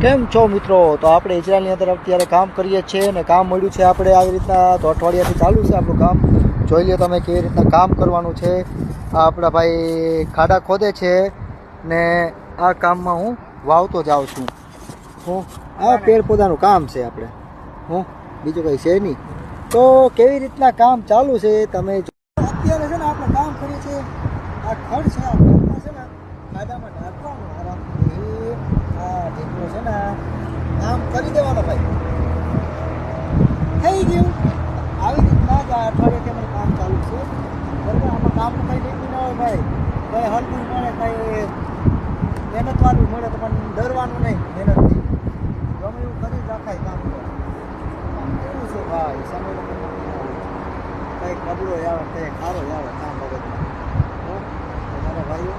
કેમ છો મિત્રો? તો આપણે ઇઝરાયલની અંદર અત્યારે કામ કરીએ છીએ ને કામ મળ્યું છે આપણે આવી રીતના તો અઠવાડિયાથી ચાલુ છે આપણું કામ. જોઈ લો તમે કેવી રીતના કામ કરવાનું છે. આ આપણા ભાઈ ખાડા ખોદે છે ને આ કામમાં હું વાવતો જાઉં છું. હું આ પેડ પૌધાનું કામ છે આપણે, હું બીજું કંઈ છે નહીં. તો કેવી રીતના કામ ચાલુ છે તમે અત્યારે છે ને આપણે કામ કરીએ છીએ. આ ખડ છે, આ ખડમાં છે ને ખાડામાં નાખવાનું આરામથી. આ જેટલો છે ને કામ કરી દેવાનો ભાઈ, થઈ ગયું. આવી રીતના જ આ અઠવાડિયાથી અમારું કામ ચાલુ છે. બરાબર, આમાં કામનું કંઈ લીધું ના હોય ભાઈ, કંઈ હલવું મળે, કંઈ મહેનતવાળું મળે તો પણ ડરવાનું નહીં. મહેનતથી ગમે એવું કરી જ રાખાય કામ. કેવું છે ભાઈ, સમય કંઈક નબળો આવે, કંઈક સારો આવે કામ બાબતમાં. મારા ભાઈઓ